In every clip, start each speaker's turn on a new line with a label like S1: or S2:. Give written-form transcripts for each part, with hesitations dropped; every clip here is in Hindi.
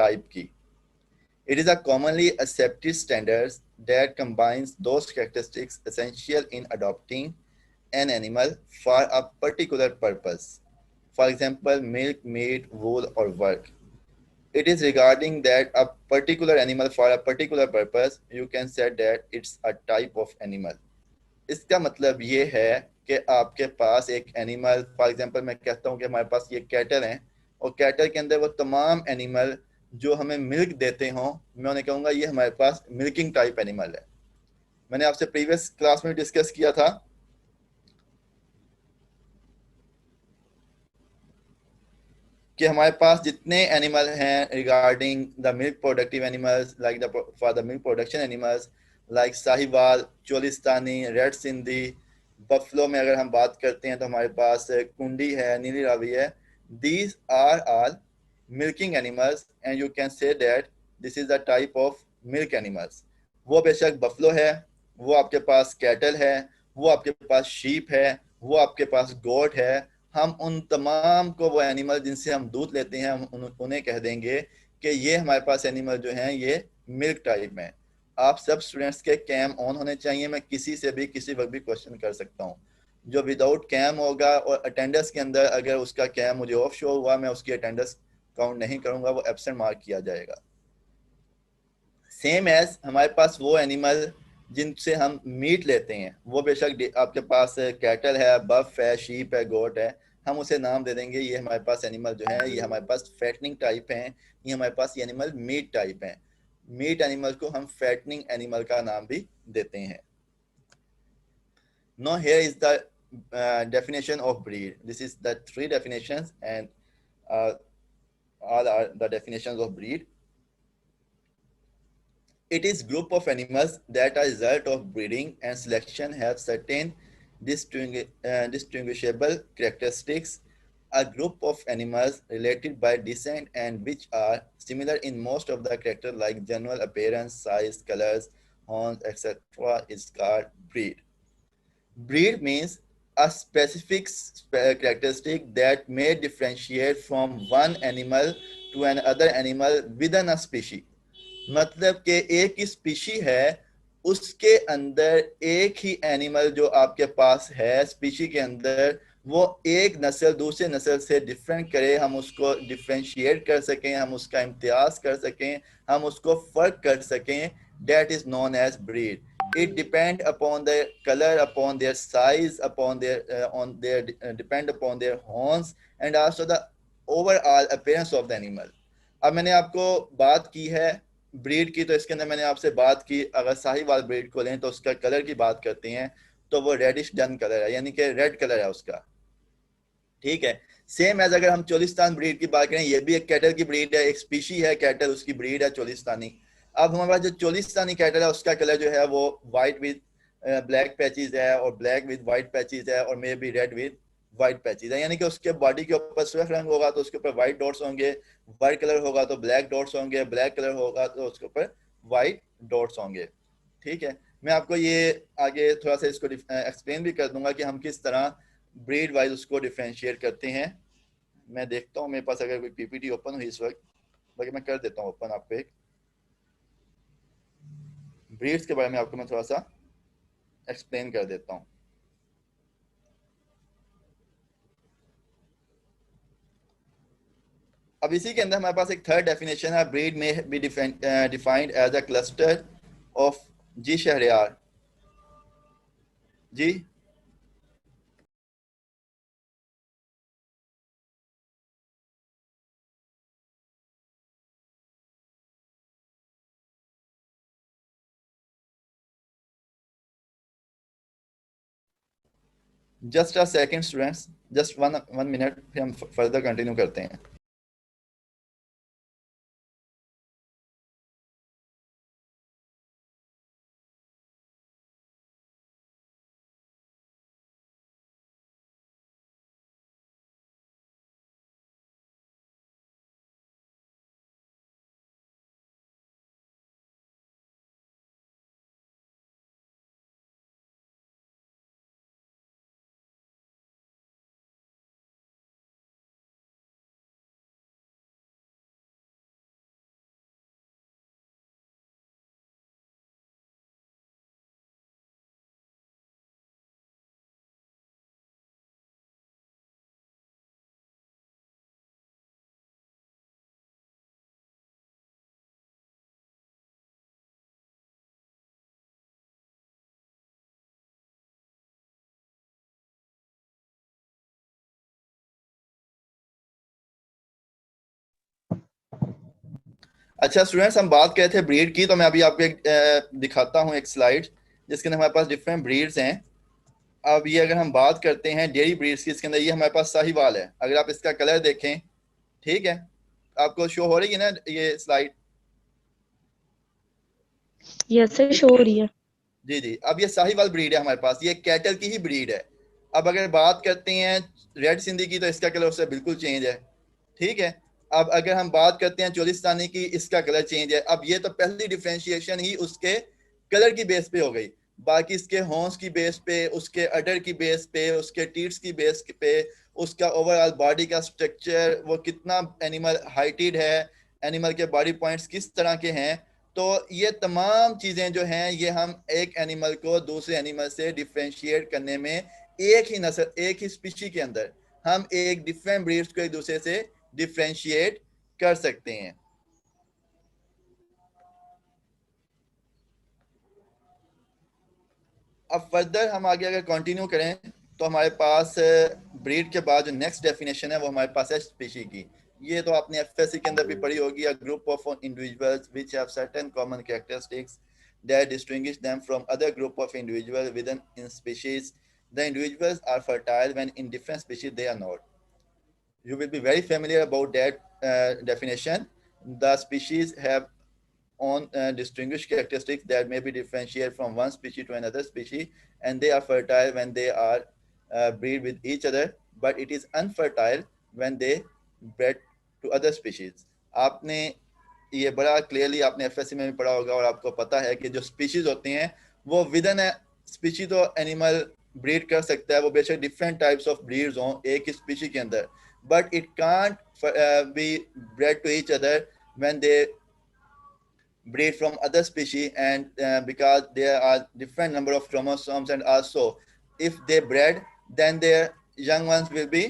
S1: टाइप की। It is a commonly accepted standard that combines those characteristics essential in adopting an animal for a particular purpose. For example, milk, meat, wool, or work. It is regarding that a particular animal for a particular purpose, you can say that it's a type of animal. इसका मतलब ये है कि आपके पास एक एनिमल, फॉर एग्जांपल मैं कहता हूँ कि हमारे पास ये कैटल हैं और कैटल के अंदर वो तमाम एनिमल जो हमें मिल्क देते हों, मैं उन्हें कहूँगा ये हमारे पास मिल्किंग टाइप एनिमल है। मैंने आपसे प्रीवियस क्लास में डिस्कस किया था कि हमारे पास जितने एनिमल हैं regarding the milk productive animals like the for the milk production animals like Sahiwal, Cholistani, red Sindhi, buffalo में अगर हम बात करते हैं तो हमारे पास कुंडी है, नीली रावी है। These are all milking animals and you can say that this is the type of milk animals. वो बेशक बफलो है, वो आपके पास कैटल है, वो आपके पास शीप है, वो आपके पास गोट है। हम उन तमाम को वो एनिमल जिनसे हम दूध लेते हैं हम उन्हें कह देंगे कि ये हमारे पास एनिमल जो हैं ये मिल्क टाइप में। आप सब स्टूडेंट्स के कैम ऑन होने चाहिए। मैं किसी से भी किसी वक्त भी क्वेश्चन कर सकता हूँ। जो विदाउट कैम होगा और अटेंडेंस के अंदर अगर उसका कैम मुझे ऑफ शो हुआ, मैं उसकी अटेंडेंस काउंट नहीं करूंगा, वो एब्सेंट मार्क किया जाएगा। सेम एज हमारे पास वो एनिमल जिनसे हम मीट लेते हैं, वो बेशक आपके पास कैटल है, बफ है, शीप है, गोट है, हम उसे नाम दे देंगे ये हमारे पास एनिमल जो है ये हमारे पास फैटनिंग टाइप हैं, ये हमारे पास ये एनिमल मीट टाइप हैं। मीट एनिमल को हम फैटनिंग एनिमल का नाम भी देते हैं। Now here is the definition of breed. This is the three definitions and uh, all are the definitions of breed. It is group of animals that are result of breeding and selection have certain distinguishable characteristics. A group of animals related by descent and which are similar in most of the characters like general appearance, size, colors, horns, etc. is called breed. Breed means a specific characteristic that may differentiate from one animal to another animal within a species. मतलब कि एक ही स्पीशी है, उसके अंदर एक ही एनिमल जो आपके पास है स्पीशी के अंदर, वो एक नस्ल दूसरे नस्ल से डिफरेंट करे, हम उसको डिफरेंशिएट कर सकें, हम उसका इम्तियाज कर सकें, हम उसको फर्क कर सकें, that is known as breed. It depend upon their color, upon their size, upon their depend upon their horns and also the overall appearance of the animal. अब मैंने आपको बात की है ब्रीड की, तो इसके अंदर मैंने आपसे बात की अगर साहिवाल ब्रीड को लें तो उसका कलर की बात करते हैं तो वो रेडिश डन कलर है, यानी कि रेड कलर है उसका। ठीक है। सेम एज अगर हम चोलिस्तान ब्रीड की बात करें, ये भी एक कैटल की ब्रीड है, एक स्पीशी है कैटल, उसकी ब्रीड है चोलिस्तानी। अब हमारे पास जो चोलिस्तानी कैटल है उसका कलर जो है वो वाइट विद ब्लैक पैचेस है और ब्लैक विद वाइट पैचेस है और may be read with white patches है, यानी कि उसके बॉडी के ऊपर सफेद रंग होगा तो उसके ऊपर वाइट डॉट्स होंगे, वाइट कलर होगा तो ब्लैक डॉट्स होंगे, ब्लैक कलर होगा तो उसके ऊपर वाइट डॉट्स होंगे। ठीक है। मैं आपको ये आगे थोड़ा सा इसको एक्सप्लेन भी कर दूंगा कि हम किस तरह ब्रीड वाइज उसको डिफ्रेंशिएट करते हैं। मैं देखता हूँ मेरे पास अगर कोई पीपीटी ओपन हुई इस वक्त, बाकी मैं कर देता हूँ ओपन आपको। एक ब्रीड्स के बारे में आपको मैं थोड़ा सा एक्सप्लेन कर देता हूँ। अब इसी के अंदर हमारे पास एक थर्ड डेफिनेशन है, breed may be defined as a cluster of जी Shahriyar ji. Just a second students, just one one minute, फिर हम फर्दर कंटिन्यू करते हैं। अच्छा स्टूडेंट्स, हम बात कर रहे थे ब्रीड की, तो मैं अभी आपको एक दिखाता हूँ एक स्लाइड जिसके अंदर हमारे पास डिफरेंट ब्रीड्स हैं। अब ये अगर हम बात करते हैं डेयरी ब्रीड्स की, इसके अंदर ये हमारे पास साहिवाल है। अगर आप इसका कलर देखें, ठीक है, आपको शो हो रही है ना ये स्लाइड?
S2: यस सर, शो हो रही है।
S1: जी जी। अब ये साहिवाल ब्रीड है हमारे पास, ये कैटल की ही ब्रीड है। अब अगर बात करते हैं रेड सिंधी की, तो इसका कलर उससे बिल्कुल चेंज है, ठीक है। अब अगर हम बात करते हैं चोलिस्तानी की, इसका कलर चेंज है। अब ये तो पहली डिफ्रेंशिएशन ही उसके कलर की बेस पे हो गई। बाकी इसके हॉर्न्स की बेस पे, उसके अडर की बेस पे, उसके टीट्स की बेस पे, उसका ओवरऑल बॉडी का स्ट्रक्चर, वो कितना एनिमल हाइटेड है, एनिमल के बॉडी पॉइंट्स किस तरह के हैं, तो ये तमाम चीज़ें जो हैं ये हम एक एनिमल को दूसरे एनिमल से डिफ्रेंशिएट करने में, एक ही नस्ल, एक ही स्पीशी के अंदर हम एक डिफरेंट ब्रीड्स को एक दूसरे से डिफ्रेंशिएट कर सकते हैं। अब फर्दर हम आगे अगर कंटिन्यू करें, तो हमारे पास ब्रीड के बाद जो नेक्स्ट डेफिनेशन है वो हमारे पास है स्पीशी की। ये तो आपने एफएससी के अंदर भी पढ़ी होगी, a group of individuals which have certain common characteristics that distinguish them from other group of individuals within in species. The individuals are fertile when in different species they are not. You will be very familiar about that definition. The species have on distinguished characteristics that may be differentiated from one species to another species, and they are fertile when they are breed with each other, but it is unfertile when they bred to other species. आपने ये बड़ा क्लियरली आपने एफएससी में भी पढ़ा होगा, और आपको पता है कि जो स्पीशीज होती हैं वो विद इन स्पीशी तो एनिमल ब्रीड कर सकता है, वो बेशक डिफरेंट टाइप्स ऑफ ब्रीड्स हों एक ही स्पीशी के अंदर, but it can't be bred to each other when they breed from other species, and because there are different number of chromosomes, and also if they bred, then their young ones will be.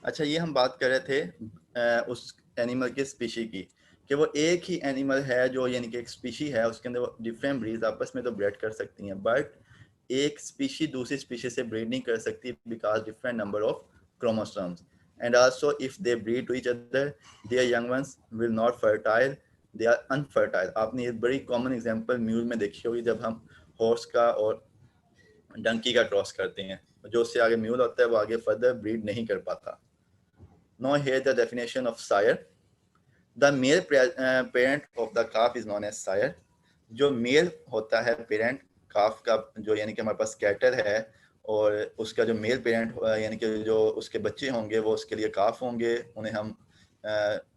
S1: अच्छा, ये हम बात कर रहे थे उस एनिमल के स्पीशी की, कि वो एक ही एनिमल है जो यानी कि एक स्पीशी है, उसके अंदर वो डिफरेंट ब्रीड्स आपस में तो ब्रीड कर सकती हैं, बट एक स्पीशी दूसरी स्पीशी से ब्रीड नहीं कर सकती because different number of chromosomes, and also if they breed to each other their young ones will not fertile, they are unfertile. आपने ये बड़ी कॉमन एग्जांपल म्यूल में देखी होगी, जब हम हॉर्स का और डंकी का क्रॉस करते हैं, जो उससे आगे म्यूल होता है वो आगे फर्दर ब्रीड नहीं कर पाता। Now here the definition of sire. The male parent of the calf is known as sire. जो मेल होता है पेरेंट काफ का, जो यानी कि हमारे पास कैटल है, और उसका जो मेल पेरेंट यानी कि जो उसके बच्चे होंगे वो उसके लिए काफ होंगे, उन्हें हम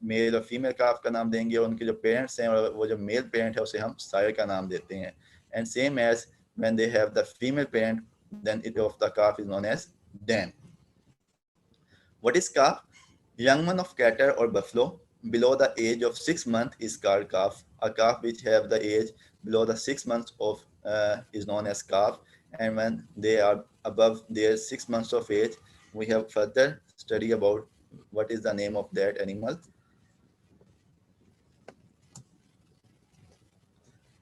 S1: मेल और फीमेल काफ का नाम देंगे, और उनके जो पेरेंट्स हैं और वो जो मेल पेरेंट है उसे हम सायर का नाम देते हैं। And same as when they have the female parent, then it of the calf is known as dam. What is calf? Young one of cattle or buffalo below the age of 6 months is called calf. A calf which have the age below the 6 months of is known as calf. And when they are above their 6 months of age, we have further study about what is the name of that animal.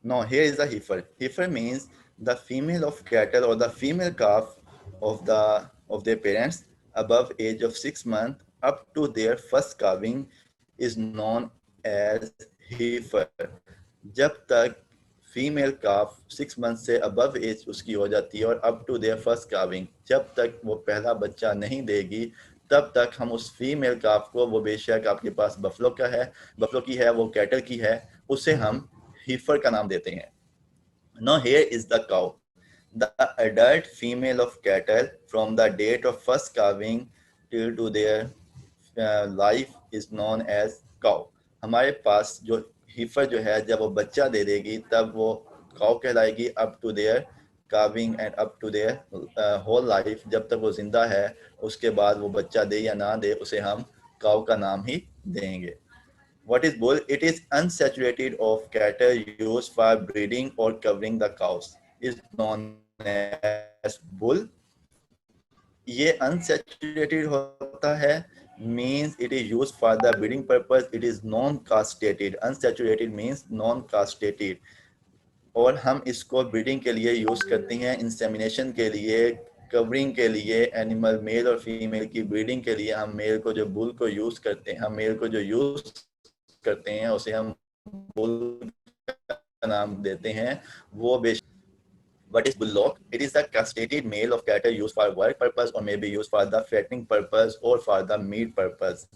S1: Now here is the heifer. Heifer means the female of cattle or the female calf of their parents above age of 6 months up to their first calving is known as heifer. जब तक फीमेल काफ 6 मंथ से अबव एज उसकी हो जाती है और up to their first calving, जब तक वो पहला बच्चा नहीं देगी तब तक हम उस फीमेल काफ को, वो बेशक आपके पास बफलो का है, बफलो की है, वो कैटल की है, उसे हम heifer का नाम देते हैं। Now here is the cow. The adult female of cattle from the date of first calving till to their life is known as cow. हमारे पास जो heifer जो है जब वो बच्चा दे देगी तब वो cow कहलाएगी up to their carving and up to their whole life, जब तक वो जिंदा है उसके बाद वो बच्चा दे या ना दे उसे हम काऊ का नाम ही देंगे. What is bull? It is unsaturated of cattle used for breeding or covering the cows. Is known as bull. ये unsaturated होता है, means it is used for the breeding purpose. It is non-castrated. Unsaturated means non-castrated. और हम इसको ब्रीडिंग के लिए यूज करते हैं, इंसेमिनेशन के लिए, कवरिंग के लिए, एनिमल मेल और फीमेल की ब्रीडिंग के लिए हम मेल को जो बुल को यूज करते हैं, हम मेल को जो यूज करते हैं उसे हम बुल का नाम देते हैं. वो What is bullock? It is the castrated male of cattle used for work purpose or may be used for the fattening purpose or for the meat purpose.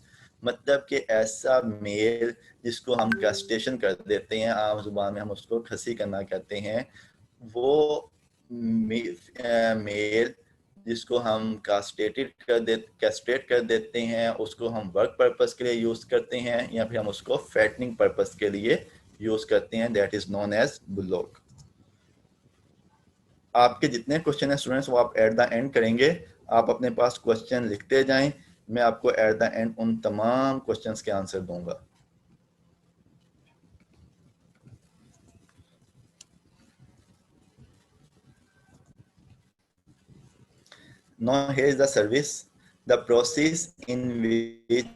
S1: मतलब कि ऐसा मेल जिसको हम कैस्ट्रेशन कर देते हैं, आम जुबान में हम उसको खसी करना कहते हैं, वो मेल जिसको हम कैस्ट्रेट कर देते हैं उसको हम वर्क पर्पस के लिए यूज करते हैं या फिर हम उसको फैटनिंग पर्पस के लिए यूज करते हैं. That is known as bullock. आपके जितने क्वेश्चन है स्टूडेंट्स वो आप एट द एंड करेंगे. आप अपने पास क्वेश्चन लिखते जाएं, मैं आपको एट द एंड उन तमाम क्वेश्चंस के आंसर दूंगा. Now here is the service. The process in which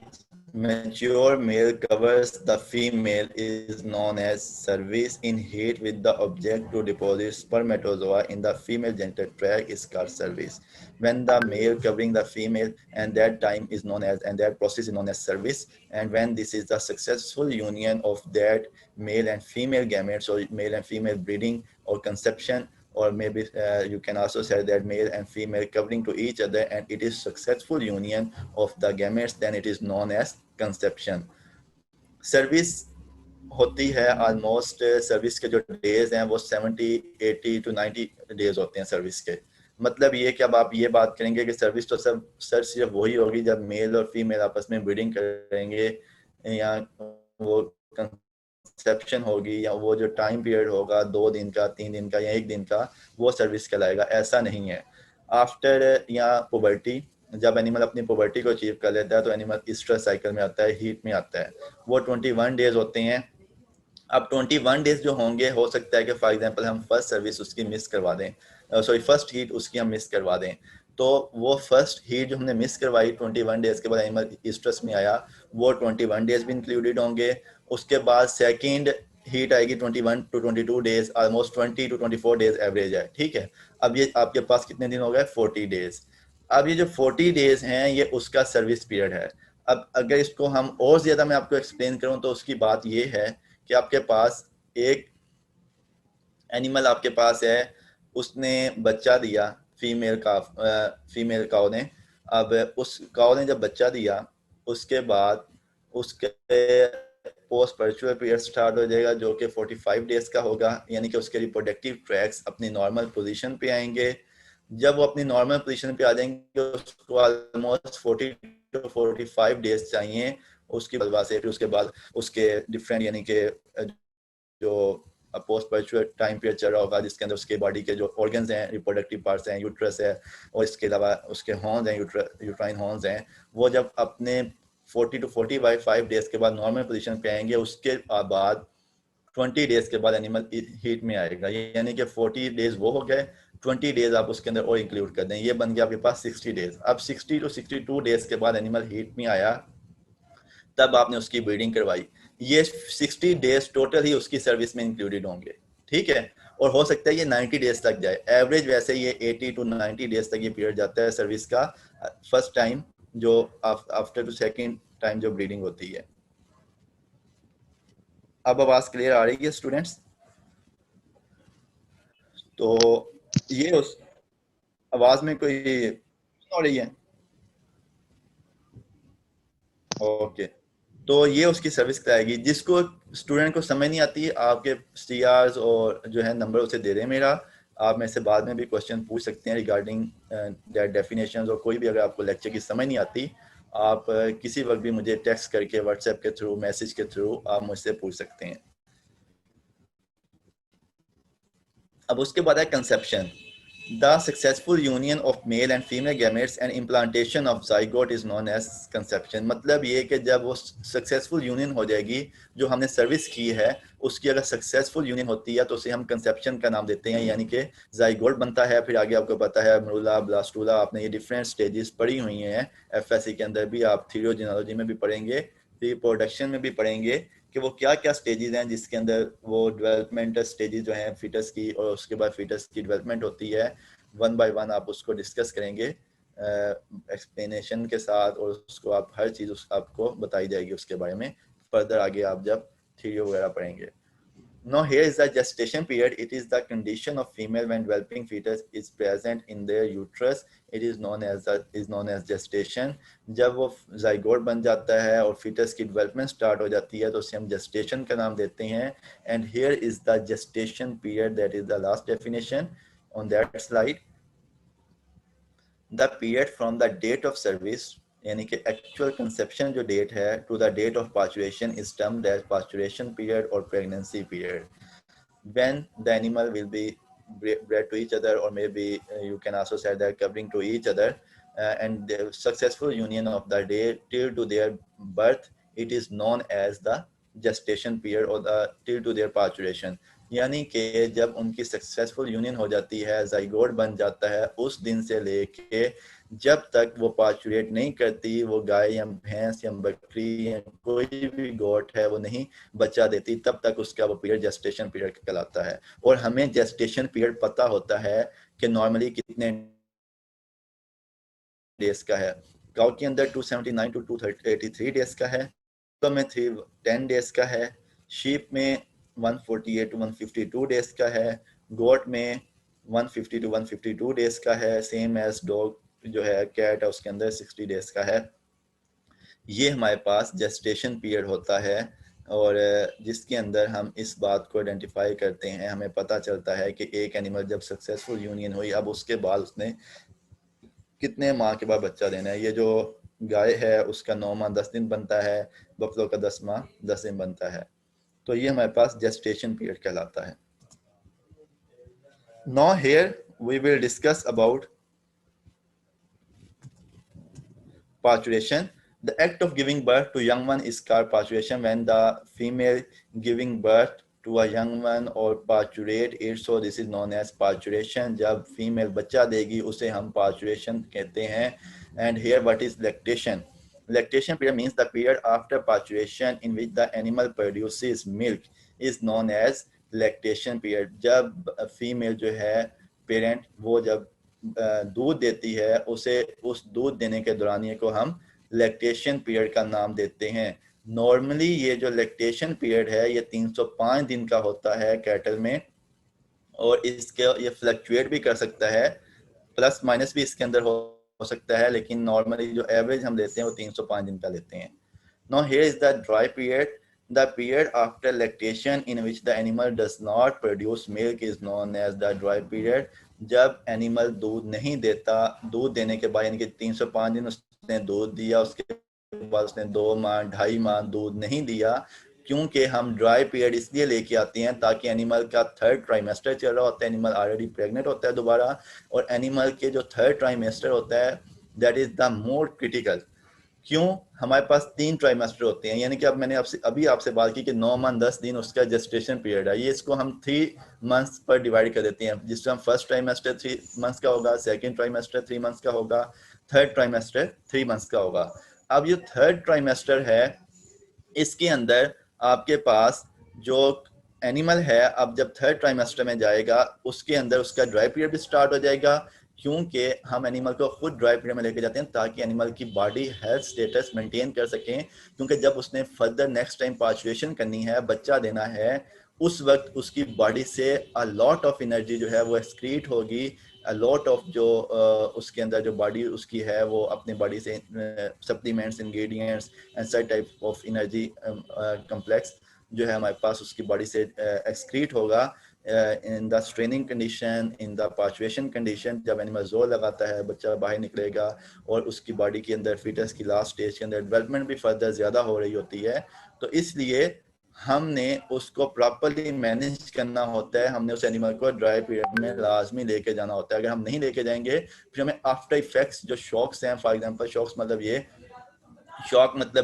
S1: mature male covers the female is known as service. In heat with the object to deposit spermatozoa in the female genital tract is called service. When the male covering the female, and that time is known as, and that process is known as service. And when this is the successful union of that male and female gametes, or male and female breeding or conception, or maybe you can also say that male and female covering to each other and it is successful union of the gametes, then it is known as conception. Service होती है ऑलमोस्ट, सर्विस के जो डेज हैं वो 70, 80 to 90 डेज होते हैं सर्विस के. मतलब ये कि अब आप ये बात करेंगे कि सर्विस तो सब सर सिर्फ वही होगी जब मेल और फीमेल आपस में ब्रीडिंग करेंगे या वो कंसेप्शन होगी या वो जो टाइम पीरियड होगा 2 दिन का, 3 दिन का या 1 दिन का, वो सर्विस कहलाएगा. ऐसा नहीं है. आफ्टर या पुबर्टी, जब एनिमल अपनी पुबर्टी को अचीव कर लेता है तो एनिमल स्ट्रेस साइकिल में आता है, हीट में आता है. वो 21 डेज होते हैं. अब 21 डेज जो होंगे, हो सकता है कि फॉर एग्जांपल हम फर्स्ट सर्विस उसकी मिस करवा दें, सॉरी फर्स्ट हीट उसकी हम मिस करवा दें, तो वो फर्स्ट हीट जो हमने मिस करवाई 21 डेज के बाद एनिमल स्ट्रेस में आया, वो 21 डेज भी इंक्लूडेड होंगे. उसके बाद सेकेंड हीट आएगी 21 to 22 days, almost 20 to 24 days average है. ठीक है. अब ये आपके पास कितने दिन हो गए? 40 डेज. अब ये जो 40 डेज हैं ये उसका सर्विस पीरियड है. अब अगर इसको हम और ज्यादा मैं आपको एक्सप्लेन करूं तो उसकी बात ये है कि आपके पास एक एनिमल आपके पास है, उसने बच्चा दिया, फीमेल काऊ ने. अब उस काऊ ने जब बच्चा दिया उसके बाद उसके पोस्ट पर्चुअल पीरियड स्टार्ट हो जाएगा जो कि 45 डेज का होगा, यानी कि उसके रिप्रोडक्टिव ट्रैक्स अपनी नॉर्मल पोजीशन पे आएंगे. जब वो अपनी नॉर्मल पोजीशन पे आ जाएंगे उसको ऑलमोस्ट 40 to 45 डेज चाहिए उसकी बलवा से. फिर उसके बाद उसके डिफरेंट यानी कि जो पोस्ट पर्चुअल टाइम पीरियड चल रहा होगा जिसके अंदर उसके बॉडी के जो ऑर्गन्स हैं, रिप्रोडक्टिव पार्ट्स हैं, यूट्रस है और इसके अलावा उसके हॉर्न्स हैं, यूट्राइन हॉर्न्स हैं, वो जब अपने 40 to 45 डेज के बाद नॉर्मल पोजीशन पे आएंगे उसके बाद 20 डेज के बाद एनिमल हीट में आएगा. यानी कि 40 डेज वो हो गए, 20 डेज आप उसके अंदर और इंक्लूड कर दें, ये बन गया आपके पास 60 डेज. अब 60 to 62 डेज के बाद एनिमल हीट में आया, तब आपने उसकी ब्रीडिंग करवाई. ये 60 डेज टोटल ही उसकी सर्विस में इंक्लूडेड होंगे. ठीक है. और हो सकता है ये 90 डेज तक जाए. एवरेज वैसे ये 80 to 90 डेज तक ये पीरियड जाता है सर्विस का, फर्स्ट टाइम जो आफ्टर टू सेकंड टाइम जो ब्रीडिंग होती है. अब आवाज क्लियर आ रही है स्टूडेंट्स? तो ये उस आवाज में कोई हो रही है? ओके. तो ये उसकी सर्विस कराएगी. जिसको स्टूडेंट को समझ नहीं आती, आपके CRs और जो है नंबर उसे दे दें मेरा, आप मेरे से बाद में भी क्वेश्चन पूछ सकते हैं रिगार्डिंग दैट डेफिनेशंस, और कोई भी अगर आपको लेक्चर की समझ नहीं आती आप किसी वक्त भी मुझे टेक्स्ट करके, व्हाट्सएप के थ्रू, मैसेज के थ्रू आप मुझसे पूछ सकते हैं. अब उसके बाद है conception. The successful union of male and female gametes and implantation of zygote is known as conception. मतलब ये कि जब वो सक्सेसफुल यूनियन हो जाएगी, जो हमने सर्विस की है उसकी अगर सक्सेसफुल यूनियन होती है तो उसे हम कंसेप्शन का नाम देते हैं, यानी कि जाइगोट बनता है। फिर आगे आपको पता है मरूला, ब्लास्टूला, आपने ये डिफरेंट स्टेजेस पढ़ी हुई हैं एफएससी के अंदर भी, आप थीरियोजेनोलॉजी में भी पढ़ेंगे, रिप्रोडक्शन में भी पढ़ेंगे कि वो क्या क्या स्टेजेस हैं जिसके अंदर वो डेवलपमेंट स्टेजेस जो हैं फीटस की, और उसके बाद फीटस की डेवलपमेंट होती है। वन बाय वन आप उसको डिस्कस करेंगे एक्सप्लेनेशन के साथ, और उसको आप हर चीज़ आपको बताई जाएगी उसके बारे में फर्दर आगे आप जब थ्योरी वगैरह पढ़ेंगे। Now here is the gestation period. It is the condition of female when developing fetus is present in their uterus. It is known as gestation. जब वो zygote बन जाता है और fetus की development start हो जाती है तो उसे हम gestation का नाम देते हैं। And here is the gestation period, that is the last definition on that slide. The period from the date of service, यानी कि एक्चुअल कंसेप्शन जो डेट है, to the date of parturition is termed as parturition period और pregnancy period. When the animal will be bred to each other, or maybe you can also say they're covering to each other, and the successful union of the day till to their birth, it is known as the gestation period or the till to their parturition। यानी कि जब उनकी सक्सेसफुल यूनियन हो जाती है, जाइगोट बन जाता है, उस दिन से लेके जब तक वो पार्चुरेट नहीं करती, वो गाय या भैंस या बकरी या कोई भी गोट है वो नहीं बच्चा देती, तब तक उसका वो पीरियड जेस्टेशन पीरियड कहलाता है। और हमें जेस्टेशन पीरियड पता होता है कि नॉर्मली कितने डेज का है। काउ के अंदर 279 टू 283 डेज का है, तो में 10 डेज का है, शीप में 148 टू 152 डेज का है, गोट में 150 टू 152 डेज का है, सेम एज डॉग जो है कैट है उसके अंदर 60 डेज का है। ये हमारे पास जेस्टेशन पीरियड होता है, और जिसके अंदर हम इस बात को आइडेंटिफाई करते हैं, हमें पता चलता है कि एक एनिमल जब सक्सेसफुल यूनियन हुई, अब उसके बाद उसने कितने माह के बाद बच्चा देना है। ये जो गाय है उसका 9 माह 10 दिन बनता है, बफलो का 10 माह 10 दिन बनता है। तो ये हमारे पास जेस्टेशन पीरियड कहलाता है। Now here we will discuss about parturition. The act of giving birth to young one is called parturition. When the female giving birth to a young one or parturate it, so this is known as parturition. जब female बच्चा देगी उसे हम parturition कहते हैं। And here what is lactation? Lactation period means the period after parturition in which the animal produces milk is known as lactation period। जब female जो है parent वो जब दूध देती है, उसे उस दूध देने के दौरानिए को हम लैक्टेशन पीरियड का नाम देते हैं। नॉर्मली ये जो लैक्टेशन पीरियड है ये 305 दिन का होता है कैटल में, और इसके ये फ्लक्चुएट भी कर सकता है, प्लस माइनस भी इसके अंदर हो सकता है, लेकिन नॉर्मली जो एवरेज हम लेते हैं वो 305 दिन का लेते हैं। Now here is the dry period. The period after lactation in which the animal does not produce milk is known as the dry period। जब एनिमल दूध नहीं देता, दूध देने के बाद यानी कि 305 दिन उसने दूध दिया, उसके बाद उसने 2 माह 2.5 माह दूध नहीं दिया, क्योंकि हम ड्राई पीरियड इसलिए लेके आते हैं ताकि एनिमल का थर्ड ट्राइमेस्टर चल रहा होता है, एनिमल ऑलरेडी प्रेग्नेंट होता है दोबारा, और एनिमल के जो थर्ड ट्राइमेस्टर होता है that is the more critical. क्यों? हमारे पास 3 ट्राइमेस्टर होते हैं, यानी कि अब मैंने आपसे बात की कि 9 माह 10 दिन उसका जेस्टेशन पीरियड है, ये इसको हम 3 मंथ्स पर डिवाइड कर देते हैं, जिसमें हम फर्स्ट ट्राइमेस्टर 3 मंथ्स का होगा, सेकंड ट्राइमेस्टर 3 मंथ्स का होगा, थर्ड ट्राइमेस्टर 3 मंथ्स का होगा। अब ये थर्ड ट्राइमेस्टर है, इसके अंदर आपके पास जो एनिमल है अब जब थर्ड ट्राइमेस्टर में जाएगा उसके अंदर उसका ड्राई पीरियड भी स्टार्ट हो जाएगा, क्योंकि हम एनिमल को खुद ड्राई पीरियड में लेके जाते हैं ताकि एनिमल की बॉडी हेल्थ स्टेटस मेंटेन कर सकें, क्योंकि जब उसने फर्दर नेक्स्ट टाइम पार्चुरेशन करनी है, बच्चा देना है, उस वक्त उसकी बॉडी से अ लॉट ऑफ एनर्जी जो है वो एक्सक्रीट होगी, अ लॉट ऑफ जो उसके अंदर जो बॉडी उसकी है वो अपने बॉडी से supplements, ingredients and such type of energy complex जो है हमारे पास उसकी बॉडी से एक्सक्रीट होगा in the straining condition, in the parturition condition. जब एनिमल जोर लगाता है बच्चा बाहर निकलेगा और उसकी बॉडी के अंदर फीटस की लास्ट स्टेज के अंदर डेवलपमेंट भी फर्दर ज़्यादा हो रही होती है, तो इसलिए हमने उसको प्रॉपरली मैनेज करना होता है, हमने उस एनिमल को ड्राई पीरियड में लाजमी लेके जाना होता है। अगर हम नहीं लेके जाएंगे फिर हमें आफ्टर इफेक्ट्स जो शॉक्स हैं, फॉर एग्जांपल शॉक्स मतलब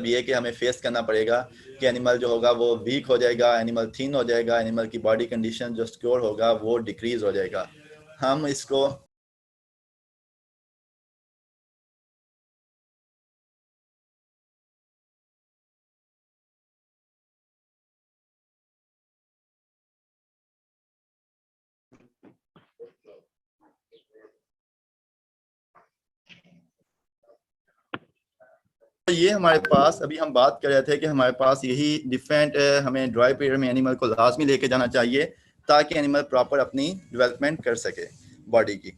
S1: ये कि हमें फेस करना पड़ेगा कि एनिमल जो होगा वो वीक हो जाएगा, एनिमल थीन हो जाएगा, एनिमल की बॉडी कंडीशन जो सिक्योर होगा वो डिक्रीज हो जाएगा। हम इसको तो ये हमारे पास अभी हम बात कर रहे थे कि हमारे पास यही डिफरेंट हमें ड्राई पीरियड में एनिमल को लाजमी लेके जाना चाहिए ताकि एनिमल प्रॉपर अपनी डेवलपमेंट कर सके बॉडी की।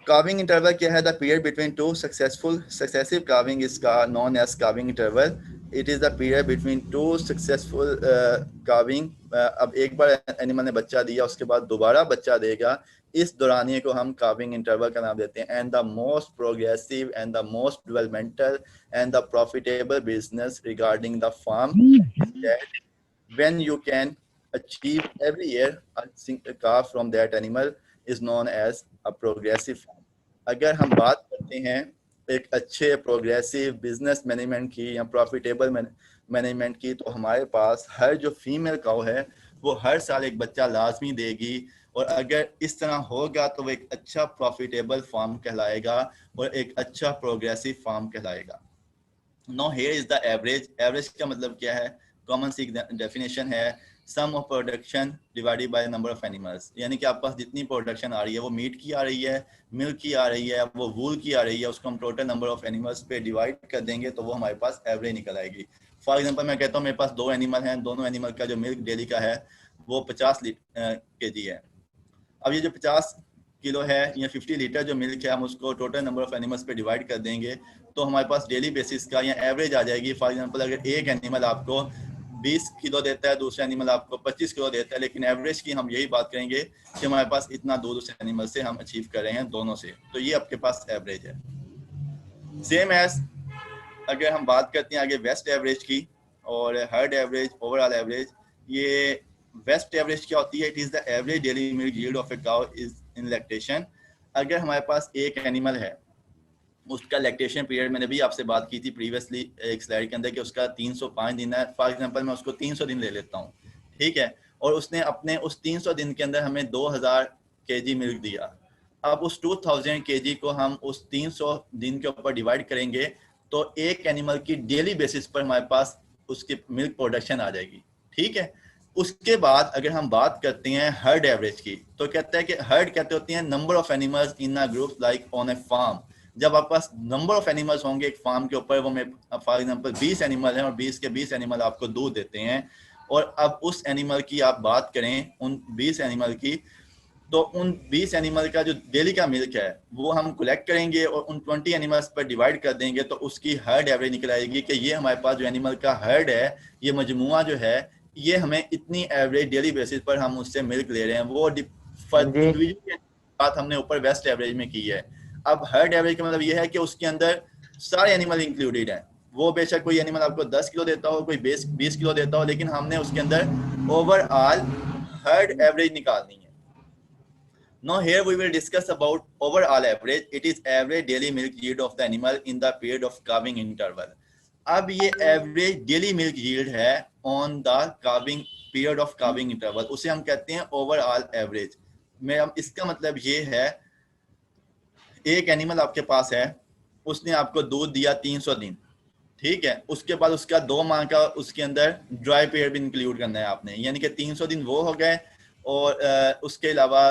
S1: Calving interval क्या है? The period between two successive calving is known as calving interval. It is the period between two successful calving. अब एक बार एनिमल ने बच्चा दिया उसके बाद दोबारा बच्चा देगा, इस दौरानिए को हम calving interval का नाम देते हैं। And the most progressive and the most developmental and the profitable business regarding the farm is that when you can achieve every year a calf from that animal is known as a progressive farm. अगर हम बात करते हैं एक अच्छे प्रोग्रेसिव बिजनेस मैनेजमेंट की या प्रॉफिटेबल मैनेजमेंट की, तो हमारे पास हर जो फीमेल काऊ है वो हर साल एक बच्चा लाजमी देगी, और अगर इस तरह होगा तो वो एक अच्छा प्रॉफिटेबल फार्म कहलाएगा और एक अच्छा प्रोग्रेसिव फार्म कहलाएगा। No here is the average. Average का मतलब क्या है? कॉमन सी डेफिनेशन है, sum of production divided by number of animals. यानी कि आपके पास जितनी प्रोडक्शन आ रही है, वो मीट की आ रही है, मिल्क की आ रही है, वो वूल की आ रही है, उसको हम टोटल नंबर ऑफ एनिमल्स पे डिवाइड कर देंगे तो वो हमारे पास एवरेज निकल आएगी। फॉर एग्जांपल मैं कहता हूँ मेरे पास 2 एनिमल हैं, दोनों एनिमल का जो मिल्क डेली का है वो 50 kg है। अब ये जो 50 किलो है या 50 लीटर जो मिल्क है, हम उसको टोटल नंबर ऑफ एनिमल्स पे डिवाइड कर देंगे तो हमारे पास डेली बेसिस का या एवरेज आ जाएगी। फॉर एग्जांपल अगर एक एनिमल आपको 20 किलो देता है, दूसरा एनिमल आपको 25 किलो देता है, लेकिन एवरेज की हम यही बात करेंगे कि हमारे पास इतना दूर उस एनिमल से हम अचीव कर रहे हैं दोनों से, तो ये आपके पास एवरेज है। सेम एज अगर हम बात करते हैं आगे वेस्ट एवरेज की और हर्ड एवरेज, ओवरऑल एवरेज। ये वेस्ट एवरेज क्या होती है? It is the average daily milk yield of a cow is in lactation. अगर हमारे पास एक एनिमल है, उसका लैक्टेशन पीरियड मैंने भी आपसे बात की थी प्रीवियसली एक स्लाइड के अंदर कि उसका 305 दिन है। फॉर एग्जांपल मैं उसको 300 दिन ले लेता हूँ, ठीक है, और उसने अपने उस 300 दिन के अंदर हमें 2000 केजी मिल्क दिया। अब उस 2000 केजी को हम उस 300 दिन के ऊपर डिवाइड करेंगे तो एक एनिमल की डेली बेसिस पर हमारे पास उसकी मिल्क प्रोडक्शन आ जाएगी, ठीक है। उसके बाद अगर हम बात करते हैं हर्ड एवरेज की, तो कहता है कि हर्ड कहते होती हैं number of animals in a group like on a farm. जब आपके पास नंबर ऑफ एनिमल्स होंगे एक फार्म के ऊपर, वो में फॉर एग्जांपल 20 एनिमल हैं और 20 के 20 एनिमल आपको दूध देते हैं, और अब उस एनिमल की आप बात करें उन 20 एनिमल की, तो उन 20 एनिमल का जो डेली का मिल्क है वो हम कलेक्ट करेंगे और उन 20 एनिमल्स पर डिवाइड कर देंगे तो उसकी हर्ड एवरेज निकल आएगी कि ये हमारे पास जो एनिमल का हर्ड है, ये मजमुआ जो है, ये हमें इतनी एवरेज डेली बेसिस पर हम उससे मिल्क ले रहे हैं। वो इंडिविजुअल बात हमने ऊपर वेस्ट एवरेज में की है। अब हर्ड एवरेज का मतलब ये है कि उसके अंदर सारे एनिमल इंक्लूडेड हैं। वो बेशक कोई एनिमल आपको 10 किलो देता हो, कोई 20 किलो देता हो, लेकिन हमने उसके अंदर ओवरऑल हर्ड एवरेज निकालनी है। Now here we will discuss about overall average. It is average daily milk yield of the animal in the period of calving interval. अब ये एवरेज डेली मिल्क यील्ड है on the calving period of calving interval, उसे हम कहते हैं ओवरऑल एवरेज में। अब इसका मतलब ये है एक एनिमल आपके पास है, उसने आपको दूध दिया 300 दिन, ठीक है, उसके बाद उसका 2 माह का उसके अंदर ड्राई पीरियड भी इंक्लूड करना है आपने, यानी कि 300 दिन वो हो गए और उसके अलावा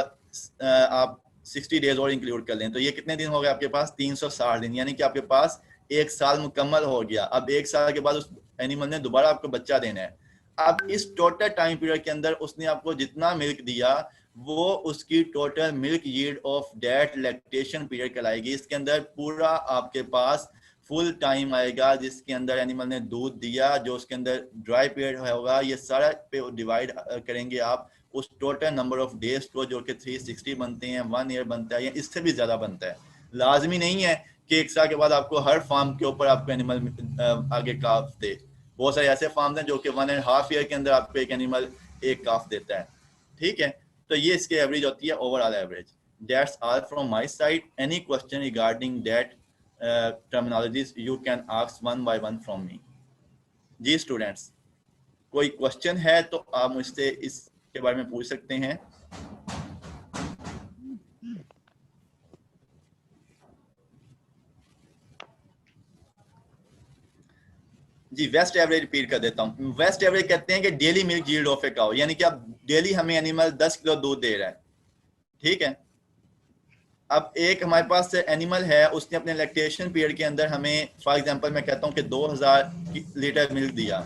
S1: आप 60 डेज और इंक्लूड कर लें तो ये कितने दिन हो गए आपके पास? 360 दिन, यानी कि आपके पास एक साल मुकम्मल हो गया। अब एक साल के बाद उस एनिमल ने दोबारा आपको बच्चा देना है। अब इस टोटल टाइम पीरियड के अंदर उसने आपको जितना मिल्क दिया वो उसकी total milk yield of that lactation period कहलाएगी। इसके अंदर पूरा आपके पास फुल टाइम आएगा जिसके अंदर एनिमल ने दूध दिया, जो उसके अंदर ड्राई पीरियड होगा, ये सारा पे डिवाइड करेंगे आप उस टोटल नंबर ऑफ डेज को, जो कि 360 बनते हैं, 1 ईयर बनता है या इससे भी ज्यादा बनता है। लाजमी नहीं है कि एक साल के बाद आपको हर फार्म के ऊपर आपको एनिमल आगे काफ दे, बहुत सारे ऐसे फार्म्स हैं जो कि 1.5 ईयर के अंदर आपको एक एनिमल एक काफ देता है, ठीक है। तो ये इसकी एवरेज होती है, overall average. That's all from my side. Any question regarding that terminologies you can ask one by one from me. जी स्टूडेंट्स, कोई क्वेश्चन है तो आप मुझसे इसके बारे में पूछ सकते हैं। जी, वेस्ट एवरेज रिपीट कर देता हूँ। वेस्ट एवरेज कहते हैं कि daily milk yield of a cow, यानी कि अब डेली हमें एनिमल 10 किलो दूध दे रहा है, ठीक है। अब एक हमारे पास एनिमल है, उसने अपने लैक्टेशन पीरियड के अंदर हमें, फॉर एग्जांपल मैं कहता हूँ कि 2000 लीटर मिल्क दिया।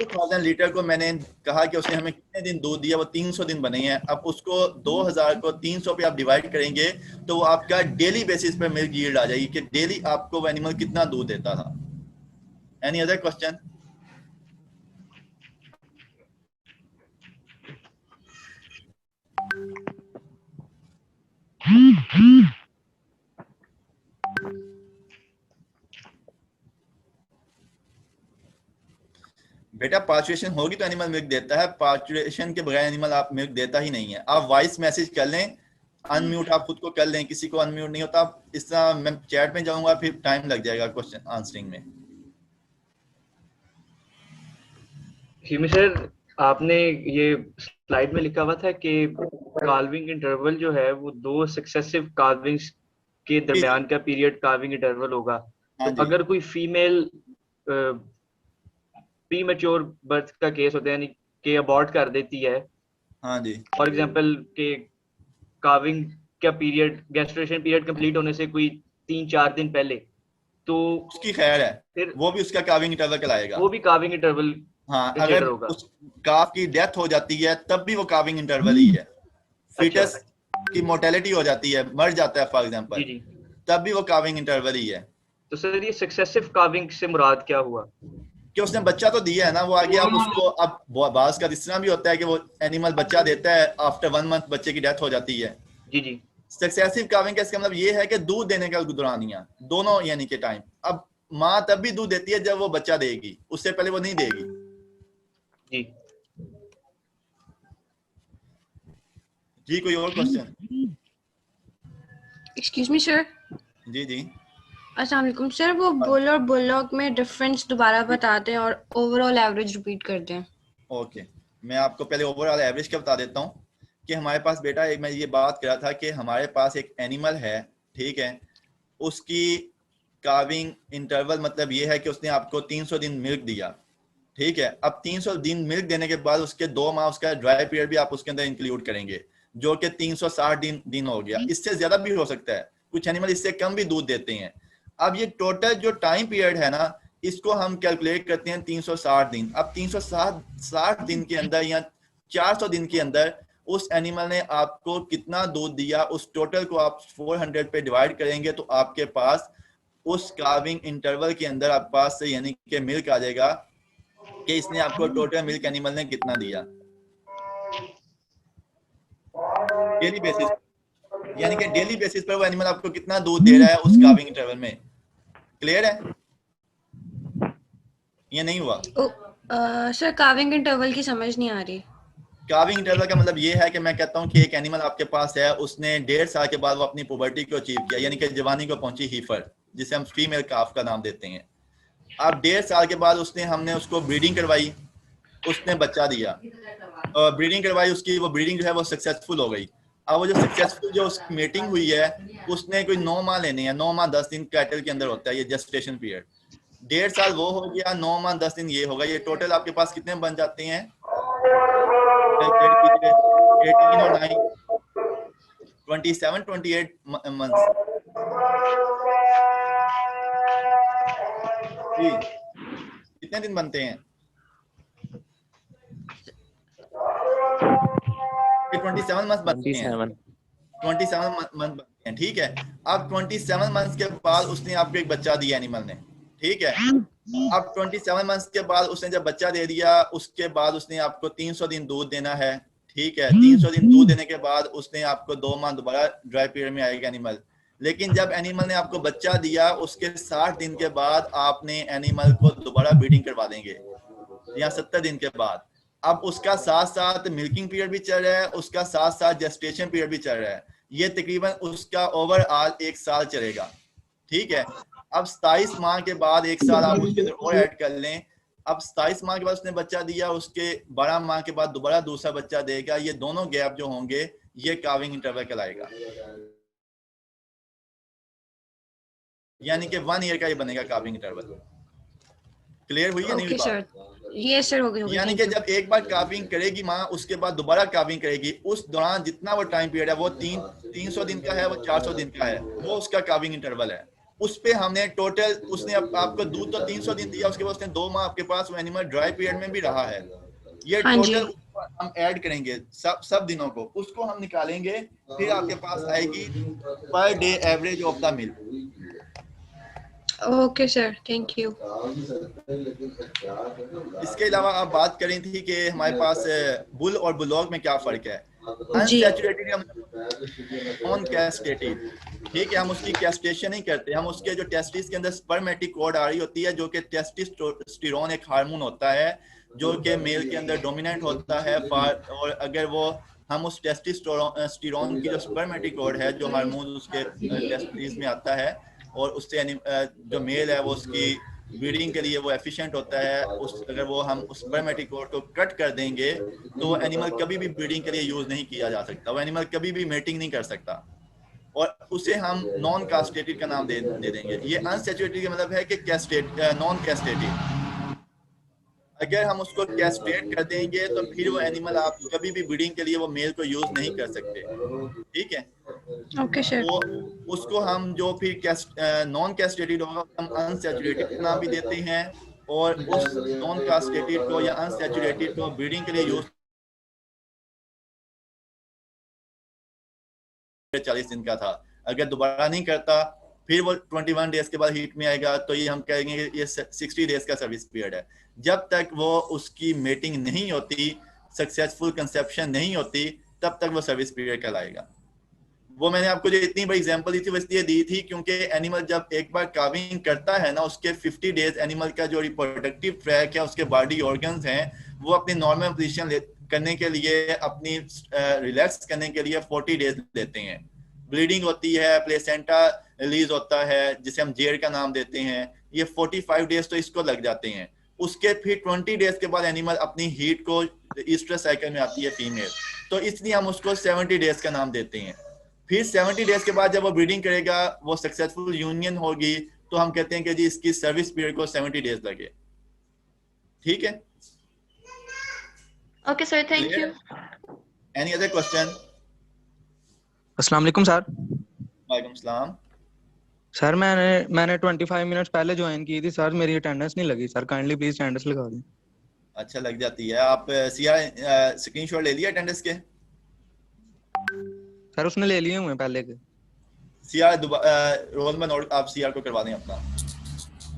S1: 2000 लीटर को मैंने कहा कि उसने हमें कितने दिन दूध दिया, वो 300 दिन बने हैं। अब उसको 2000 को 300 पे आप डिवाइड करेंगे तो वो आपका डेली बेसिस पर मिल्क यील्ड आ जाएगी कि डेली आपको वो एनिमल कितना दूध देता था। Any other question? बेटा पार्चुएशन होगी तो एनिमल मिल्क देता है, पार्चुएशन के बगैर एनिमल आप मिल्क देता ही नहीं है। आप वॉइस मैसेज कर लें, अनम्यूट आप खुद को कर लें, किसी को अनम्यूट नहीं होता। इस तरह मैं चैट में जाऊंगा, फिर टाइम लग जाएगा क्वेश्चन आंसरिंग में।
S3: हिमी सर, आपने ये स्लाइड में लिखा हुआ था कि कार्विंग इंटरवल जो है वो 2 सक्सेसिव कार्विंग्स के दरमियान का पीरियड कार्विंग इंटरवल होगा।
S1: हाँ
S3: तो अगर कोई फीमेल प्री मैच्योर बर्थ का केस होता है, यानी कि अबॉर्ट कर देती है,
S1: हाँ जी,
S3: फॉर एग्जांपल के कार्विंग का पीरियड, गैस्ट्रेशन पीरियड कंप्लीट होने से कोई 3-4 दिन पहले, तो
S1: उसकी खैर है,
S3: फिर
S1: वो भी उसका कार्विंग इंटरवल कहलाएगा।
S3: वो भी कार्विंग इंटरवल
S1: हाँ,
S3: कंसीडर
S1: अगर
S3: होगा।
S1: उस काफ की डेथ हो जाती है तब भी वो कार्विंग इंटरवल ही है। फीटस की मोर्टेलिटी हो जाती है, मर जाता है फॉर एग्जांपल,
S3: जी,
S1: तब भी वो कार्विंग इंटरवल ही है।
S3: तो सर ये सक्सेसिव कार्विंग से मुराद क्या हुआ?
S1: कि उसने बच्चा तो दिया है ना, वो आगे आप उसको, अब बास का इस तरह भी होता है कि वो एनिमल बच्चा देता है, आफ्टर 1 मंथ बच्चे की डेथ हो जाती है।
S3: जी।
S1: सक्सेसिव कार्विंग का इसका मतलब ये है कि दूध देने का दौरानिया दोनों, यानी कि टाइम। अब माँ तब भी दूध देती है जब वो बच्चा देगी, उससे पहले वो नहीं देगी।
S3: जी
S1: जी, कोई और क्वेश्चन?
S2: Excuse me sir.
S1: जी
S2: अस्सलाम वालेकुम सर, वो बुल और बुलडॉग में डिफरेंस दोबारा बताते हैं और ओवरऑल एवरेज रिपीट करते हैं।
S1: ओके, मैं आपको पहले ओवरऑल एवरेज का बता देता हूँ कि हमारे पास बेटा, एक मैं ये बात कर रहा था कि हमारे पास एक एनिमल है, ठीक है, उसकी कार्विंग इंटरवल मतलब ये है कि उसने आपको 300 दिन मिल्क दिया, ठीक है। अब 300 दिन मिल्क देने के बाद उसके 2 माह उसका ड्राई पीरियड भी आप उसके अंदर इंक्लूड करेंगे, जो कि 360 दिन हो गया। इससे ज्यादा भी हो सकता है, कुछ एनिमल इससे कम भी दूध देते हैं। अब ये टोटल जो टाइम पीरियड है ना, इसको हम कैलकुलेट करते हैं 360 दिन। अब 360 दिन के अंदर या 400 दिन के अंदर उस एनिमल ने आपको कितना दूध दिया, उस टोटल को आप 400 पे डिवाइड करेंगे तो आपके पास उस कार्विंग इंटरवल के अंदर आपके पास से यानी कि मिल्क आ जाएगा कि इसने आपको टोटल मिल्क एनिमल ने कितना दिया डेली बेसिस, यानी कि डेली बेसिस पर वो एनिमल आपको कितना दूध दे रहा है उस कार्विंग इंटरवल में। क्लियर है या नहीं हुआ?
S2: सर कार्विंग इंटरवल की समझ नहीं आ रही।
S1: कार्विंग इंटरवल का मतलब ये है कि मैं कहता हूँ कि एक एनिमल आपके पास है, उसने 1.5 साल के बाद वो अपनी पुबर्टी को अचीव किया, यानी कि जवानी को पहुंची, हीफर, जिसे हम फीमेल काफ का नाम देते हैं। अब 1.5 साल के बाद हमने उसको ब्रीडिंग करवाई, उसने बच्चा दिया, और ब्रीडिंग करवाई उसकी, वो ब्रीडिंग जो है वो सक्सेसफुल हो गई। अब वो जो सक्सेसफुल जो उसकी मीटिंग हुई है, उसने कोई 9 माह लेने हैं, 9 माह 10 दिन कैटल के अंदर होता है ये जेस्टेशन पीरियड। 1.5 साल वो हो गया, 9 माह 10 दिन ये होगा, ये टोटल आपके पास कितने बन जाते हैं? 18 और 9, 27, 28 मंथ्स। कितने दिन बनते हैं? 27 मंथ बनते हैं, 27 मंथ बनते हैं, ठीक है। अब 27 मंथ के बाद उसने आपको एक बच्चा दिया एनिमल ने, ठीक है। अब 27 मंथ के बाद उसने जब बच्चा दे दिया, उसके बाद उसने आपको 300 दिन दूध देना है, ठीक है। 300 दिन दूध देने के बाद उसने आपको 2 माह दोबारा ड्राई पीरियड में आएगा एनिमल, लेकिन जब एनिमल ने आपको बच्चा दिया उसके 60 दिन के बाद आपने एनिमल को दोबारा ब्रीडिंग करवा देंगे या 70 दिन के बाद। अब उसका साथ साथ मिल्किंग पीरियड भी चल रहा है, उसका साथ साथ जेस्टेशन पीरियड भी चल रहा है, ये तकरीबन उसका ओवरऑल 1 साल चलेगा। ठीक है, अब 27 माह के बाद 1 साल आप उसके अंदर और ऐड कर लें। अब 27 माह के बाद उसने बच्चा दिया, उसके 12 माह के बाद दोबारा दूसरा बच्चा देगा, ये दोनों गैप जो होंगे ये काविंग इंटरवल कहलाएगा, यानी कि 1 ईयर का ये बनेगा काविंग इंटरवल। क्लियर हुई या नहीं हुई बात?
S2: ये सर हो गई।
S1: यानी कि जब एक बार काविंग करेगी माँ, उसके बाद दोबारा काविंग करेगी, उस दौरान जितना वो टाइम पीरियड है वो 300 दिन का है, वो 400 दिन का है, वो उसका काविंग इंटरवल है। उस पे हमने टोटल, उसने आपको दूध तो 300 दिन दिया, उसके बाद उसने 2 माह आपके पास वो एनिमल ड्राई पीरियड में भी रहा है, ये टोटल हम ऐड करेंगे सब दिनों को, उसको हम निकालेंगे, फिर आपके पास आएगी per day average of the milk.
S2: Okay sir, thank you.
S1: इसके अलावा आप बात करी थी कि हमारे पास बुल और बुलॉग में क्या फर्क है। अनसैचुरेटेड नॉन कैस्टेटेड, ठीक है, हम उसकी कैस्टेशन नहीं करते, हम उसके जो टेस्टिस के अंदर स्पर्मेटिक कॉर्ड आ रही होती है, जो कि टेस्टोस्टेरोन एक हार्मोन होता है जो कि मेल के अंदर डोमिनेंट होता है, और अगर वो हम उस टेस्टोस्टेरोन की जो स्पर्मेटिक कॉर्ड है, जो हार्मोन उसके टेस्टिस में आता है, और उससे जो मेल है वो उसकी ब्रीडिंग के लिए वो एफिशिएंट होता है, अगर वो हम उस स्पर्मेटिक कॉर्ड को कट कर देंगे तो वो एनिमल कभी भी ब्रीडिंग के लिए यूज नहीं किया जा सकता, वो एनिमल कभी भी मेटिंग नहीं कर सकता, और उसे हम नॉन कास्टेटेड का नाम दे देंगे। ये अनसैचुरेटेड का मतलब है कि नॉन कैस्टेटेड। अगर हम उसको कैस्ट्रेट कर देंगे तो फिर वो एनिमल आप कभी भी ब्रीडिंग के लिए वो मेल को यूज नहीं कर सकते, ठीक है।
S2: Okay sir.
S1: तो उसको हम जो फिर नॉन कैस्ट्रेटेड होगा हम अनसैचुरेटेड का नाम भी देते हैं, और उस नॉन कैस्ट्रेटेड को या अनसैचुरेटेड को ब्रीडिंग के लिए यूज 40 दिन का था, अगर दोबारा नहीं करता फिर वो 21 डेज के बाद हीट में आएगा, तो ये हम कहेंगे ये 60 डेज का सर्विस पीरियड है। जब तक वो उसकी मेटिंग नहीं होती, सक्सेसफुल कंसेप्शन नहीं होती, तब तक वो सर्विस पीरियड कहलाएगा। वो मैंने आपको जो इतनी बड़ी एग्जांपल दी थी वो इसलिए दी थी क्योंकि एनिमल जब एक बार काविंग करता है ना, उसके 50 डेज एनिमल का जो रिप्रोडक्टिव ट्रैक है, उसके बॉडी ऑर्गन्स हैं, वो अपनी नॉर्मल पोजीशन करने के लिए, अपनी रिलैक्स करने के लिए 40 डेज लेते हैं। ब्लीडिंग होती है, प्लेसेंटा रिलीज होता है जिसे हम जेर का नाम देते हैं, ये 45 डेज तो इसको लग जाते हैं। उसके फिर 20 डेज के बाद एनिमल अपनी हीट को ईस्ट्रस साइकिल में आती है फीमेल, तो इसलिए हम उसको 70 डेज का नाम देते हैं। फिर 70 डेज के बाद जब वो ब्रीडिंग करेगा, वो सक्सेसफुल यूनियन होगी, तो हम कहते हैं कि जी इसकी सर्विस पीरियड को 70 डेज लगे, ठीक है।
S2: Okay sir, thank you.
S1: Any other question?
S4: अस्सलाम वालेकुम सर।
S1: वालेकुम सलाम।
S4: सर मैंने 25 मिनट्स पहले ज्वाइन की थी सर, मेरी अटेंडेंस नहीं लगी सर, काइंडली प्लीज अटेंडेंस लगा दें।
S1: अच्छा, लग जाती है। आप सीआर स्क्रीनशॉट ले लिया अटेंडेंस के?
S4: सर उसने ले लिए हुए पहले के।
S1: सीआर रोल में नोट आप सीआर को करवा दें अपना।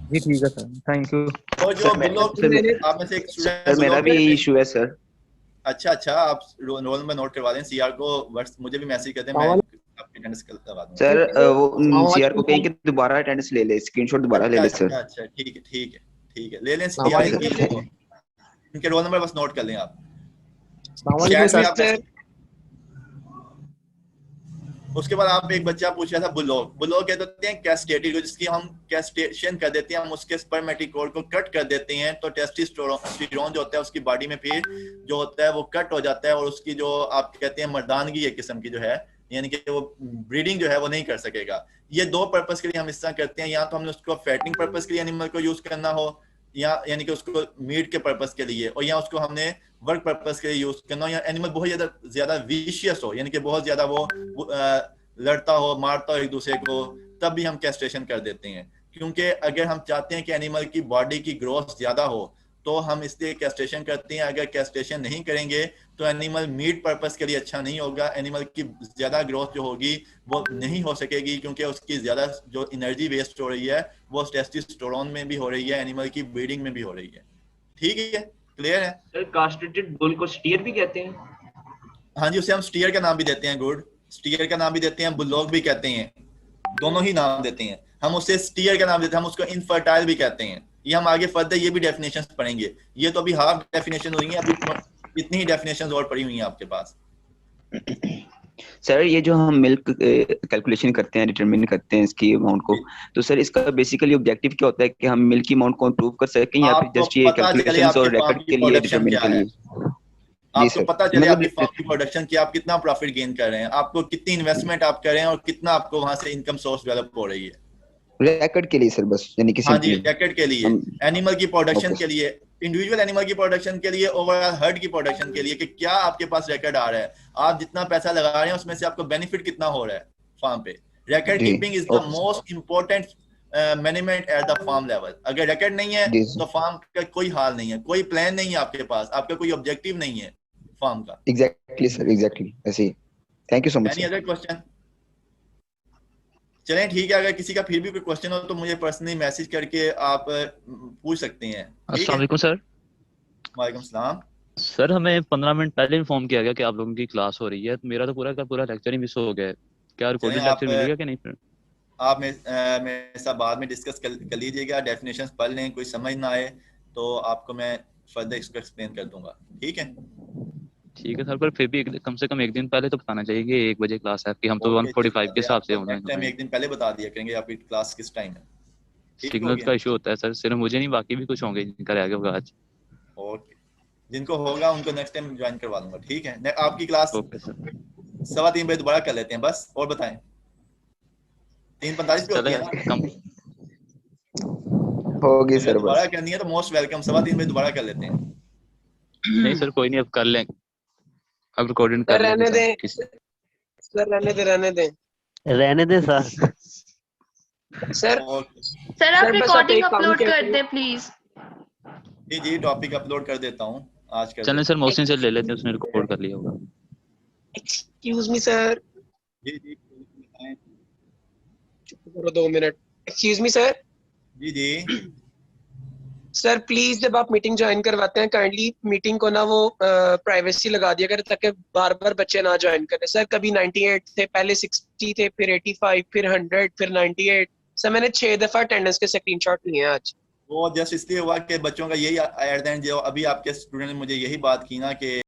S4: जी ठीक है सर, थैंक यू।
S1: और जो आप में से एक स्टूडेंट,
S5: मेरा भी यही इशू है सर।
S1: अच्छा, आप रोल में नोट करवा दें सीआर को, मुझे भी मैसेज कर दें, मैं आपकी अटेंडेंस करवा दूंगा
S5: सर। वो सीआर को कहें कि दोबारा अटेंडेंस ले ले, स्क्रीनशॉट दोबारा ले ले सर।
S1: अच्छा, ठीक है, ले लें सीआर की, इनके रोल नंबर बस नोट कर लें आप। उसके बाद आप एक बच्चा पूछ रहा था बुलोग कहते हैं कैस्टेटेड, जिसकी हम कैस्टेशन कर देते हैं, हम उसके स्पर्मेटिक कॉर्ड को कट कर देते हैं, तो टेस्टोस्टेरोन जो होता है उसकी बॉडी में फिर जो होता है वो कट हो जाता है, और उसकी जो आप कहते हैं मर्दानगी एक किस्म की जो है, यानी कि वो ब्रीडिंग जो है वो नहीं कर सकेगा। ये 2 पर्पस के लिए हम इस तरह करते हैं, या तो हमने उसको फैटिंग पर्पस के लिए एनिमल को यूज करना हो, या यानी कि उसको मीट के पर्पस के लिए, और या उसको हमने वर्क पर्पस के लिए यूज करना हो, या एनिमल बहुत ज्यादा विशियस हो, यानी कि बहुत ज्यादा वो लड़ता हो, मारता हो एक दूसरे को, तब भी हम कैस्ट्रेशन कर देते हैं। क्योंकि अगर हम चाहते हैं कि एनिमल की बॉडी की ग्रोथ ज्यादा हो, तो हम इसलिए कैस्ट्रेशन करते हैं। अगर कैस्ट्रेशन नहीं करेंगे तो एनिमल मीट पर्पस के लिए अच्छा नहीं होगा, एनिमल की ज्यादा ग्रोथ जो होगी वो नहीं हो सकेगी, क्योंकि उसकी ज्यादा जो एनर्जी वेस्ट हो रही है वो टेस्टोस्टेरोन में भी हो रही है, एनिमल की ब्रीडिंग में भी हो रही है। ठीक है, क्लियर है?
S3: सर कास्ट्रेटेड बुल को स्टीयर भी कहते हैं?
S1: हाँ जी, उसे हम स्टीयर का नाम भी देते हैं। गुड, स्टीयर का नाम भी देते हैं, बुलडॉग भी कहते हैं। दोनों ही नाम देते हैं। हम उसे स्टीयर का नाम देते हैं, हम उसको इनफर्टाइल भी कहते हैं। ये हम आगे फर्दर ये भी डेफिनेशन पढ़ेंगे। ये तो अभी हाफ डेफिनेशन हुई है, अभी इतनी ही डेफिनेशन और पड़ी हुई हैं आपके पास।
S5: सर ये जो हम मिल्क कैलकुलेशन करते हैं, डिटरमिन करते हैं इसकी अमाउंट को, तो सर इसका बेसिकली ऑब्जेक्टिव क्या होता है कि हम मिल्क की अमाउंट को इम्प्रूव कर सकें या फिर
S1: आपको
S5: जस्ट ये
S1: पता चले
S5: कैलकुलेशंस और
S1: आपके फार्म
S5: रिकॉर्ड
S1: की
S5: के लिए
S1: प्रोडक्शन
S5: डिटरमिन
S1: क्या
S5: के
S1: है,
S5: लिए? जी
S1: आपको
S5: सर,
S1: पता चले आपकी
S5: मतलब
S1: फार्म की प्रोडक्शन की, आप कितना प्रॉफिट गेन कर रहे हैं, आपको कितनी इन्वेस्टमेंट आप कर रहे हैं और कितना आपको वहां से इनकम सोर्स डेवलप हो रही है।
S5: रिकॉर्ड के लिए सर बस, यानी कि
S1: हाँ जी,
S5: सिंपली
S1: रैकेट के लिए,
S5: हम
S1: एनिमल की प्रोडक्शन
S5: ओके
S1: के लिए, इंडिविजुअल एनिमल की प्रोडक्शन के लिए, ओवरऑल हर्ड की प्रोडक्शन के लिए कि क्या आपके पास रैकेट आ रहा है, आप जितना पैसा लगा रहे हैं उसमें से आपको बेनिफिट कितना हो रहा है फार्म पे। रैकेट
S5: जी
S1: keeping is the
S5: okay
S1: most important management at the farm level. अगर रैकेट नहीं है
S5: जी
S1: तो फार्म का कोई हाल नहीं है, कोई प्लान नहीं है आपके पास, आपका कोई ऑब्जेक्टिव नहीं है फार्म का।
S5: एग्जैक्टली सर, एग्जैक्टली ऐसे ही। Thank you so much
S1: any
S5: sir.
S1: Other question? चलें ठीक है, अगर किसी का फिर भी कोई क्वेश्चन हो तो मुझे पर्सनली मैसेज करके आप पूछ सकते हैं। ठीक
S6: अस्सलाम
S1: है,
S6: वालेकुम सर।
S1: वालेकुम सलाम।
S6: सर हमें 15 मिनट पहले इन्फॉर्म किया गया कि आप लोगों की क्लास हो रही है, तो मेरा तो पूरा का पूरा लेक्चर ही मिस हो गया है। क्या
S1: चलें
S6: रिकॉर्डेड लेक्चर मिलेगा कि नहीं फिर?
S1: आप मेरे साथ बाद में डिस्कस कर लीजिएगा, डेफिनेशंस पढ़ लें, कोई समझ ना आए तो आपको मैं फर्दर इसको एक्सप्लेन कर दूंगा। ठीक है,
S6: ठीक है सर, पर फिर भी कम से कम एक दिन पहले तो बताना चाहिए कि 1 बजे क्लास है आपकी। हम तो
S1: ओके
S6: 1:45 के हिसाब से
S1: आपको
S6: ऑनलाइन
S1: नेक्स्ट
S6: हो
S1: टाइम
S6: रहे हैं।
S1: एक दिन पहले बता दिया करेंगे आपकी क्लास किस टाइम है। ठीक हो
S6: सिग्नल
S1: गया,
S6: का इशू होता है सर, सिर्फ मुझे नहीं, बाकी भी कुछ होंगे जिनका रह गया होगा आज।
S1: ओके, जिनको होगा उनको नेक्स्ट टाइम ज्वाइन करवा दूंगा। ठीक है, आपकी क्लास
S6: ओके सर,
S1: 3:15 बजे दोबारा कर लेते हैं बस। और बताएं, 3:45 पे होती
S6: चले
S1: है ना?
S6: कम।
S5: होगी
S1: अगर
S5: सर
S1: दोबारा
S5: बस।
S1: करनी है तो मोस्ट वेलकम, 3:15 बजे दोबारा कर लेते हैं।
S6: नहीं सर कोई नहीं, अब कर लें, अब रिकॉर्डिंग
S7: सर
S6: कर लेंगे
S7: रहने
S6: सब
S7: दें,
S6: किसी।
S7: सर रहने दें
S8: रहने दे सर।
S7: सर।
S1: ओके
S2: सर आप
S7: सर बस आप
S2: रिकॉर्डिंग
S7: एक काम
S2: अपलोड
S7: किया
S2: कर
S7: करिए।
S2: दे प्लीज।
S1: जी जी, टॉपिक अपलोड कर देता हूँ, आज कर
S6: चलें
S1: देता
S6: सर,
S1: हूँ।
S6: मोहसिन से ले लेते हैं, उसने रिकॉर्ड कर लिया होगा।
S7: एक्सक्यूज मी सर,
S1: जी जी बताएं।
S7: चुप करो 2 मिनट। Excuse me sir.
S1: जी जी
S7: सर प्लीज जब आप मीटिंग ज्वाइन करवाते हैं काइंडली मीटिंग को ना वो प्राइवेसी लगा दिया करें ताकि बार बार बच्चे ना ज्वाइन करें। सर कभी 98 थे, पहले 60 थे, फिर 85, फिर 100, फिर 98। सर मैंने 6 दफा अटेंडेंस के स्क्रीनशॉट लिए हैं आज।
S1: वो जस्ट इसलिए हुआ कि बच्चों का यही एट द एंड जो अभी आपके स्टूडेंट ने मुझे यही बात की ना कि